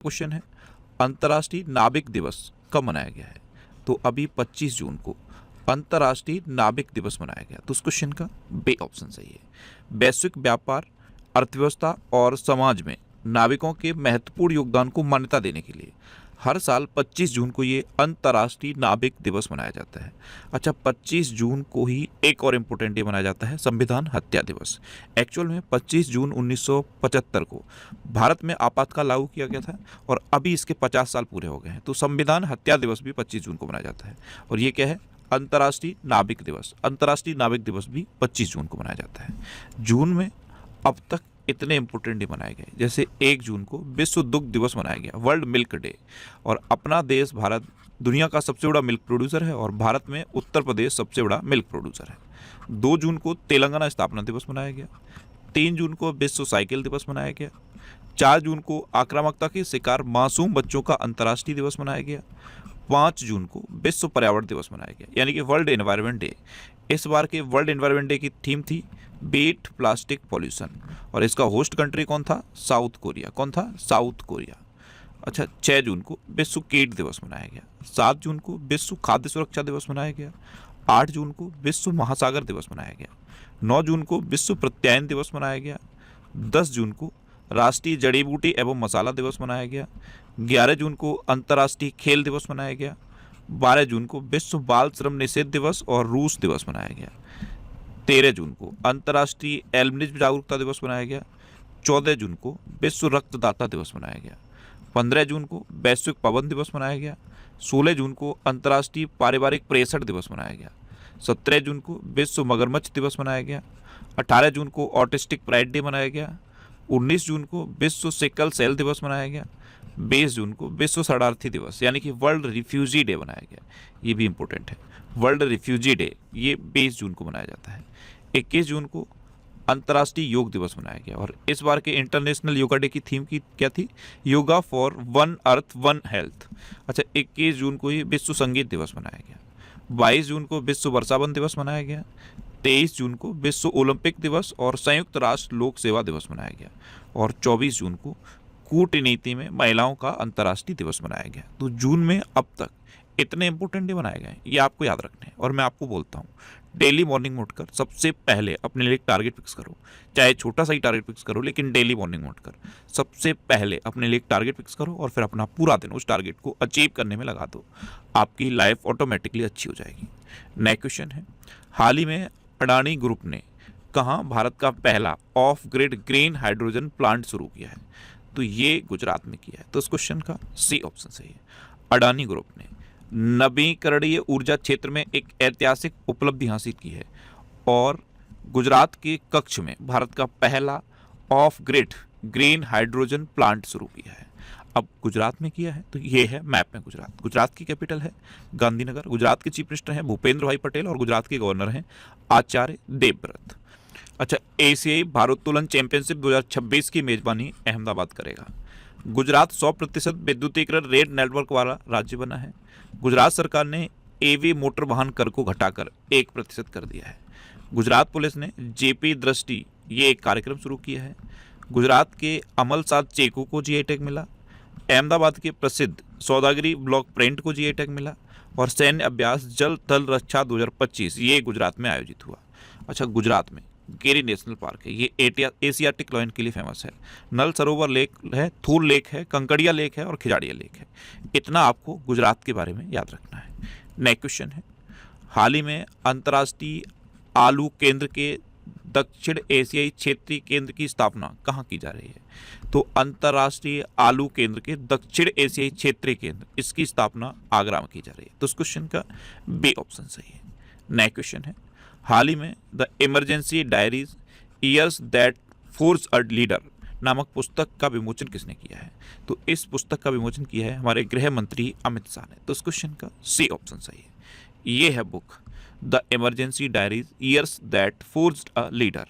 Question है, अंतर्राष्ट्रीय नाविक दिवस कब मनाया गया है? तो अभी 25 जून को अंतर्राष्ट्रीय नाविक दिवस मनाया गया। तो उस क्वेश्चन का बी ऑप्शन सही है। वैश्विक व्यापार, अर्थव्यवस्था और समाज में नाविकों के महत्वपूर्ण योगदान को मान्यता देने के लिए हर साल 25 जून को ये अंतर्राष्ट्रीय नाविक दिवस मनाया जाता है। अच्छा, 25 जून को ही एक और इम्पोर्टेंट डे मनाया जाता है, संविधान हत्या दिवस। एक्चुअल में 25 जून 1975 को भारत में आपातकाल लागू किया गया था और अभी इसके 50 साल पूरे हो गए हैं। तो संविधान हत्या दिवस भी 25 जून को मनाया जाता है। और ये क्या है? अंतर्राष्ट्रीय नाविक दिवस। अंतर्राष्ट्रीय नाविक दिवस भी 25 जून को मनाया जाता है। जून में अब तक इतने इंपोर्टेंट डे मनाए गए, जैसे 1 जून को विश्व दुग्ध दिवस मनाया गया, वर्ल्ड मिल्क डे। और अपना देश भारत दुनिया का सबसे बड़ा मिल्क प्रोड्यूसर है और भारत में उत्तर प्रदेश सबसे बड़ा मिल्क प्रोड्यूसर है। 2 जून को तेलंगाना स्थापना दिवस मनाया गया। 3 जून को विश्व साइकिल दिवस मनाया गया। 4 जून को आक्रामकता के शिकार मासूम बच्चों का अंतर्राष्ट्रीय दिवस मनाया गया। 5 जून को विश्व पर्यावरण दिवस मनाया गया, यानी कि वर्ल्ड एनवायरनमेंट डे। इस बार के वर्ल्ड एनवायरनमेंट डे की थीम थी बीट प्लास्टिक पॉल्यूशन और इसका होस्ट कंट्री कौन था? South Korea. कौन था? South Korea. अच्छा, 6 जून को विश्व कीट दिवस मनाया गया। 7 जून को विश्व खाद्य सुरक्षा दिवस मनाया गया। 8 जून को विश्व महासागर दिवस मनाया गया। 9 जून को विश्व प्रत्यायन दिवस मनाया गया। 10 जून को राष्ट्रीय जड़ी बूटी एवं मसाला दिवस मनाया गया। 11 जून को अंतर्राष्ट्रीय खेल दिवस मनाया गया। 12 जून को विश्व बाल श्रम निषेध दिवस और रूस दिवस मनाया गया। 13 जून को अंतर्राष्ट्रीय एल्बिनिज्म जागरूकता दिवस मनाया गया। 14 जून को विश्व रक्तदाता दिवस मनाया गया। 15 जून को वैश्विक पवन दिवस मनाया गया। 16 जून को अंतर्राष्ट्रीय पारिवारिक प्रेषण दिवस मनाया गया। 17 जून को विश्व मगरमच्छ दिवस मनाया गया। 18 जून को ऑटिस्टिक प्राइड डे मनाया गया। 19 जून को विश्व सिकल सेल दिवस मनाया गया। 20 जून को विश्व शरणार्थी दिवस यानी कि वर्ल्ड रिफ्यूजी डे मनाया गया। ये भी इंपॉर्टेंट है, वर्ल्ड रिफ्यूजी डे ये 20 जून को मनाया जाता है। 21 जून को अंतर्राष्ट्रीय योग दिवस मनाया गया और इस बार के इंटरनेशनल योगा डे की थीम की क्या थी? Yoga for one earth one health. अच्छा, 21 जून को ही विश्व संगीत दिवस मनाया गया। 22 जून को विश्व वर्षावन दिवस मनाया गया। 23 जून को विश्व ओलंपिक दिवस और संयुक्त राष्ट्र लोक सेवा दिवस मनाया गया। और 24 जून को कूटनीति में महिलाओं का अंतर्राष्ट्रीय दिवस मनाया गया। तो जून में अब तक इतने इंपॉर्टेंट डे बनाए गए, ये आपको याद रखने हैं। और मैं आपको बोलता हूँ, डेली मॉर्निंग में उठकर सबसे पहले अपने लिए एक टारगेट फिक्स करो, चाहे छोटा सा ही टारगेट फिक्स करो, लेकिन डेली मॉर्निंग में उठकर सबसे पहले अपने लिए एक टारगेट फिक्स करो और फिर अपना पूरा दिन उस टारगेट को अचीव करने में लगा दो। आपकी लाइफ ऑटोमेटिकली अच्छी हो जाएगी। नेक्स्ट क्वेश्चन है, हाल ही में अडानी ग्रुप ने कहाँ भारत का पहला of grid green hydrogen plant शुरू किया है? तो ये गुजरात में किया है। तो इस क्वेश्चन का सी ऑप्शन सही है। अडानी ग्रुप ने नवीकरणीय ऊर्जा क्षेत्र में एक ऐतिहासिक उपलब्धि हासिल की है और गुजरात के कच्छ में भारत का पहला of grid green hydrogen plant शुरू किया है। अब गुजरात में किया है, तो ये है मैप में गुजरात। गुजरात की कैपिटल है गांधीनगर। गुजरात के चीफ मिनिस्टर हैं भूपेंद्र भाई पटेल और गुजरात के गवर्नर हैं आचार्य देवव्रत। अच्छा, एशियाई भारोत्तोलन चैंपियनशिप 2026 की मेजबानी अहमदाबाद करेगा। गुजरात 100% विद्युतीकरण रेल नेटवर्क वाला राज्य बना है। गुजरात सरकार ने एवी मोटर वाहन कर को घटाकर 1% कर दिया है। गुजरात पुलिस ने जेपी दृष्टि ये एक कार्यक्रम शुरू किया है। गुजरात के अमलसाद चेकू को जीआई टैग मिला। अहमदाबाद के प्रसिद्ध सौदागरी ब्लॉक प्रिंट को जीआई टैग मिला। और सैन्य अभ्यास जल थल रक्षा 2025 ये गुजरात में आयोजित हुआ। अच्छा, गुजरात में गिरी नेशनल पार्क है, ये एशियाटिक लायन के लिए फेमस है। नल सरोवर लेक है, थूल लेक है, कंकड़िया लेक है और खिजाड़िया लेक है। इतना आपको गुजरात के बारे में याद रखना है। नेक्स्ट क्वेश्चन है, हाल ही में अंतर्राष्ट्रीय आलू केंद्र के दक्षिण एशियाई क्षेत्रीय केंद्र की स्थापना कहाँ की जा रही है? तो अंतर्राष्ट्रीय आलू केंद्र के दक्षिण एशियाई क्षेत्रीय केंद्र इसकी स्थापना आगरा में की जा रही है। तो उस क्वेश्चन का बी ऑप्शन सही है। नेक्स्ट क्वेश्चन है, हाल ही में the emergency diaries years that force a leader नामक पुस्तक का विमोचन किसने किया है? तो इस पुस्तक का विमोचन किया है हमारे गृह मंत्री अमित शाह ने। तो इस क्वेश्चन का सी ऑप्शन सही है। ये है book the emergency diaries years that forced a leader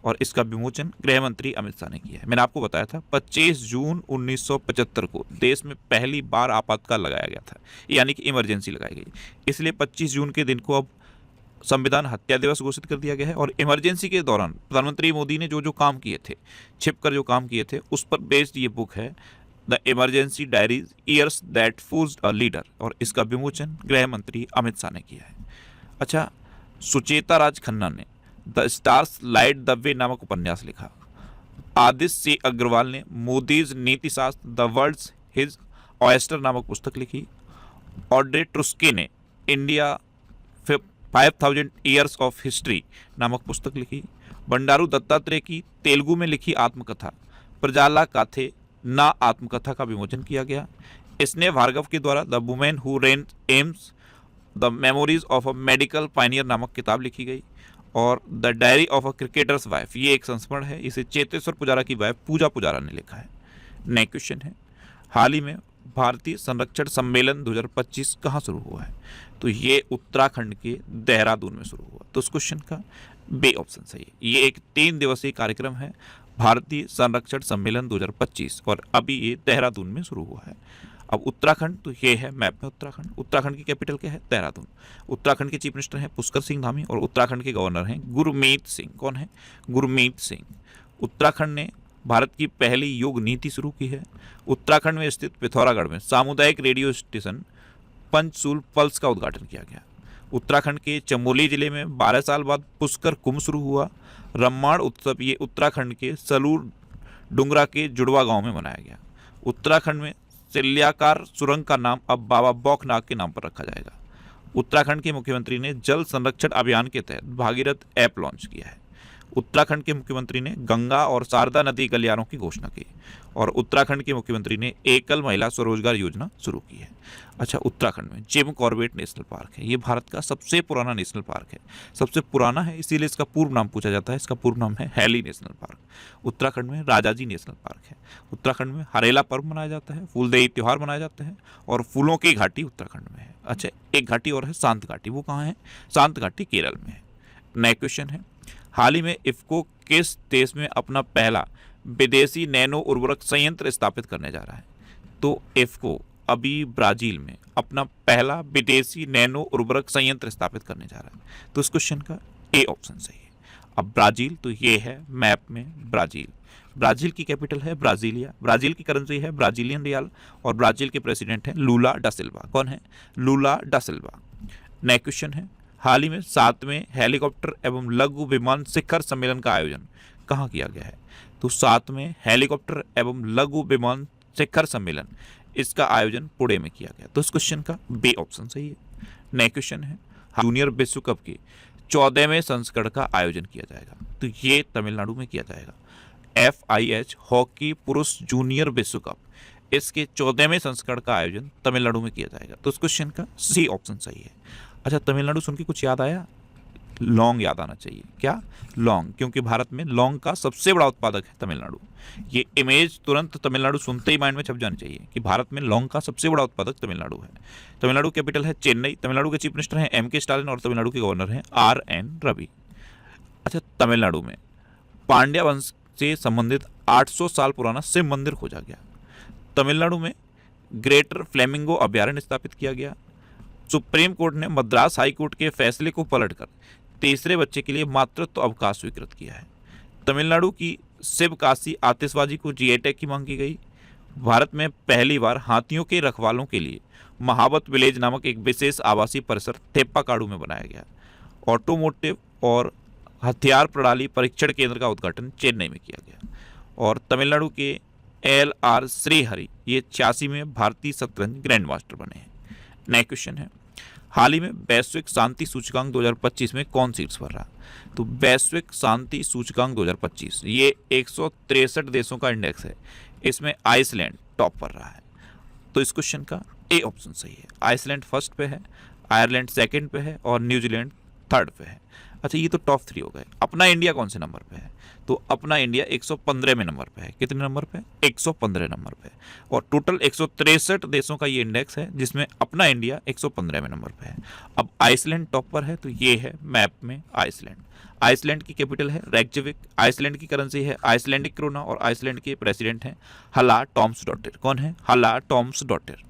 और इसका विमोचन गृह मंत्री अमित शाह ने किया है। मैंने आपको बताया था 25 जून 1975 को देश में पहली बार आपातकाल लगाया गया था, यानी कि इमरजेंसी लगाई गई। इसलिए 25 जून के दिन को अब संविधान हत्या दिवस घोषित कर दिया गया है। और इमरजेंसी के दौरान प्रधानमंत्री मोदी ने जो जो काम किए थे, छिपकर जो काम किए थे, उस पर बेस्ड ये बुक है the emergency diaries years that forced a leader, और इसका विमोचन गृह मंत्री अमित शाह ने किया है। अच्छा, सुचेता राज खन्ना ने the stars light the way नामक उपन्यास लिखा। आदित्य सी अग्रवाल ने मोदीज नीति शास्त्र द वर्ल्ड्स हिज ऑयस्टर नामक पुस्तक लिखी। ऑड्रे ट्रुस्के ने इंडिया 5000 ईयर्स ऑफ हिस्ट्री नामक पुस्तक लिखी। बंडारू दत्तात्रेय की तेलुगु में लिखी आत्मकथा प्रजाला काथे ना आत्मकथा का विमोचन किया गया। इसने भार्गव के द्वारा the women who rain AIIMS the memories of a medical Pioneer नामक किताब लिखी गई। और the diary of a cricketers wife, ये एक संस्मरण है, इसे चेतेश्वर पुजारा की वाइफ पूजा पुजारा ने लिखा है। नेक्स्ट क्वेश्चन है, हाल ही में भारतीय संरक्षण सम्मेलन 2025 कहाँ शुरू हुआ है? तो ये उत्तराखंड के देहरादून में शुरू हुआ। तो उस क्वेश्चन का बे ऑप्शन सही है। ये एक 3 दिवसीय कार्यक्रम है, भारतीय संरक्षण सम्मेलन 2025, और अभी ये देहरादून में शुरू हुआ है। अब उत्तराखंड, तो ये है मैप में उत्तराखंड। उत्तराखंड की कैपिटल क्या है? देहरादून। उत्तराखंड के चीफ मिनिस्टर हैं पुष्कर सिंह धामी, और उत्तराखंड के गवर्नर हैं गुरमीत सिंह। कौन है? गुरमीत सिंह। उत्तराखंड ने भारत की पहली योग नीति शुरू की है। उत्तराखंड में स्थित पिथौरागढ़ में सामुदायिक रेडियो स्टेशन पंचसूल पल्स का उद्घाटन किया गया। उत्तराखंड के चमोली जिले में 12 साल बाद पुष्कर कुंभ शुरू हुआ। रम्माण उत्सव ये उत्तराखंड के सलूर डुंगरा के जुड़वा गांव में मनाया गया। उत्तराखंड में शल्याकार सुरंग का नाम अब बाबा बौखनाग के नाम पर रखा जाएगा। उत्तराखंड के मुख्यमंत्री ने जल संरक्षण अभियान के तहत भागीरथ ऐप लॉन्च किया है। उत्तराखंड के मुख्यमंत्री ने गंगा और शारदा नदी गलियारों की घोषणा की। और उत्तराखंड के मुख्यमंत्री ने एकल महिला स्वरोजगार योजना शुरू की है। अच्छा, उत्तराखंड में जिम कॉर्बेट नेशनल पार्क है। ये भारत का सबसे पुराना नेशनल पार्क है। सबसे पुराना है इसीलिए इसका पूर्व नाम पूछा जाता है। इसका पूर्व नाम है हैली नेशनल पार्क। उत्तराखंड में राजाजी नेशनल पार्क है। उत्तराखंड में हरेला पर्व मनाया जाता है, फूलदेई त्यौहार मनाया जाता है, और फूलों की घाटी उत्तराखंड में है। अच्छा, एक घाटी और है शांत घाटी, वो कहाँ है? शांत घाटी केरल में है। नेक्स्ट क्वेश्चन है, हाल ही में इफ्को किस देश में अपना पहला विदेशी नैनो उर्वरक संयंत्र स्थापित करने जा रहा है? तो इफ्को अभी ब्राजील में अपना पहला विदेशी नैनो उर्वरक संयंत्र स्थापित करने जा रहा है। तो इस क्वेश्चन का ए ऑप्शन सही है। अब ब्राजील, तो ये है मैप में ब्राजील। ब्राजील की कैपिटल है ब्राजीलिया। ब्राजील की करेंसी है ब्राजीलियन रियाल, और ब्राजील के प्रेसिडेंट हैं लूला डा सिल्वा। कौन है? लूला डा सिल्वा। नेक्स्ट क्वेश्चन है, हाल ही में 7वें हेलीकॉप्टर एवं लघु विमान शिखर सम्मेलन का आयोजन कहाँ किया गया है? तो 7वें हेलीकॉप्टर एवं लघु विमान शिखर सम्मेलन, इसका आयोजन पुणे में किया गया। तो इस क्वेश्चन का बी ऑप्शन सही है। नेक्स्ट क्वेश्चन है, जूनियर विश्व कप के 14वें संस्करण का आयोजन किया जाएगा। तो ये तमिलनाडु में किया जाएगा। FIH हॉकी पुरुष जूनियर विश्व कप, इसके 14वें संस्करण का आयोजन तमिलनाडु में किया जाएगा। तो इस क्वेश्चन का सी ऑप्शन सही है। अच्छा, तमिलनाडु सुन के कुछ याद आया? लौंग याद आना चाहिए। क्या? लौंग, क्योंकि भारत में लौंग का सबसे बड़ा उत्पादक है तमिलनाडु। ये इमेज तुरंत तमिलनाडु सुनते ही माइंड में छप जानी चाहिए कि भारत में लौंग का सबसे बड़ा उत्पादक तमिलनाडु है। तमिलनाडु कैपिटल है चेन्नई। तमिलनाडु के चीफ मिनिस्टर हैं MK स्टालिन, और तमिलनाडु के गवर्नर हैं RN रवि। अच्छा, तमिलनाडु में पांड्या वंश से संबंधित 800 साल पुराना शिव मंदिर खोजा गया। तमिलनाडु में ग्रेटर फ्लेमिंगो अभ्यारण्य स्थापित किया गया। सुप्रीम कोर्ट ने मद्रास हाई कोर्ट के फैसले को पलटकर तीसरे बच्चे के लिए मातृत्व अवकाश स्वीकृत किया है। तमिलनाडु की शिव काशी आतिशबाजी को GI टैग की मांग की गई। भारत में पहली बार हाथियों के रखवालों के लिए महावत विलेज नामक एक विशेष आवासीय परिसर थेप्पाकाडू में बनाया गया। ऑटोमोटिव और हथियार प्रणाली परीक्षण केंद्र का उद्घाटन चेन्नई में किया गया। और तमिलनाडु के LR श्रीहरि ये 86 में भारतीय शतरंज ग्रैंड मास्टर बने हैं। नेक्स्ट क्वेश्चन है, हाल ही में वैश्विक शांति सूचकांक 2025 में कौन शीर्ष पर रहा? तो वैश्विक शांति सूचकांक 2025 ये 163 देशों का इंडेक्स है। इसमें आइसलैंड टॉप पर रहा है। तो इस क्वेश्चन का ए ऑप्शन सही है। आइसलैंड फर्स्ट पे है, आयरलैंड सेकंड पे है, और न्यूजीलैंड थर्ड पे है। अच्छा, ये तो टॉप 3 हो गए। अपना इंडिया कौन से नंबर पे है? तो अपना इंडिया 115वें नंबर पे है। कितने नंबर पे? 115 नंबर पे। और टोटल 163 देशों का ये इंडेक्स है, जिसमें अपना इंडिया 115वें नंबर पे है। अब आइसलैंड टॉप पर है, तो ये है मैप में आइसलैंड। आइसलैंड की कैपिटल है रेकजाविक। आइसलैंड की करेंसी है आइसलैंडिक क्रोना, और आइसलैंड के प्रेसिडेंट हैं हला टॉम्सडोटर। कौन है? हला टॉम्सडोटर।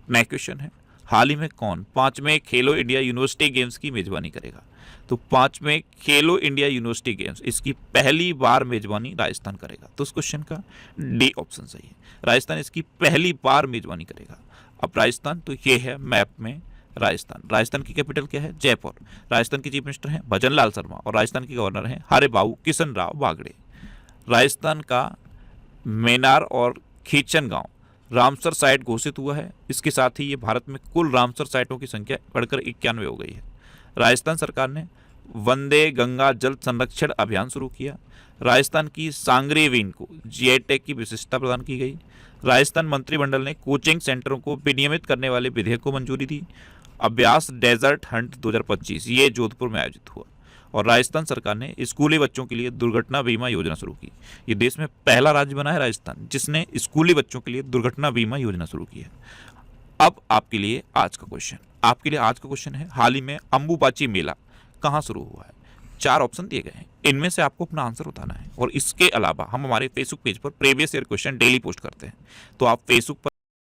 नेक्स्ट क्वेश्चन है, हाल ही में कौन 5वें खेलो इंडिया यूनिवर्सिटी गेम्स की मेजबानी करेगा? तो 5वें खेलो इंडिया यूनिवर्सिटी गेम्स, इसकी पहली बार मेजबानी राजस्थान करेगा। तो उस क्वेश्चन का डी ऑप्शन सही है, राजस्थान इसकी पहली बार मेजबानी करेगा। अब राजस्थान, तो ये है मैप में राजस्थान। राजस्थान की कैपिटल क्या है? जयपुर। राजस्थान के चीफ मिनिस्टर हैं भजन लाल शर्मा और राजस्थान के गवर्नर हैं हरिबाबू किशन राव बागड़े। राजस्थान का मेनार और खीचन गांव रामसर साइट घोषित हुआ है। इसके साथ ही ये भारत में कुल रामसर साइटों की संख्या बढ़कर 91 हो गई है। राजस्थान सरकार ने वंदे गंगा जल संरक्षण अभियान शुरू किया। राजस्थान की सांगरीवीन को जीआई टैग की विशिष्टता प्रदान की गई। राजस्थान मंत्रिमंडल ने कोचिंग सेंटरों को विनियमित करने वाले विधेयक को मंजूरी दी। अभ्यास डेजर्ट हंट 2025 ये जोधपुर में आयोजित हुआ। और राजस्थान सरकार ने स्कूली बच्चों के लिए दुर्घटना बीमा योजना शुरू की। ये देश में पहला राज्य बना है राजस्थान जिसने स्कूली बच्चों के लिए दुर्घटना बीमा योजना शुरू की है। अब आपके लिए आज का क्वेश्चन है, हाल ही में अंबुबाची मेला कहाँ शुरू हुआ है? 4 ऑप्शन दिए गए हैं, इनमें से आपको अपना आंसर बताना है। और इसके अलावा हम हमारे फेसबुक पेज पर previous year question daily post करते हैं, तो आप फेसबुक पर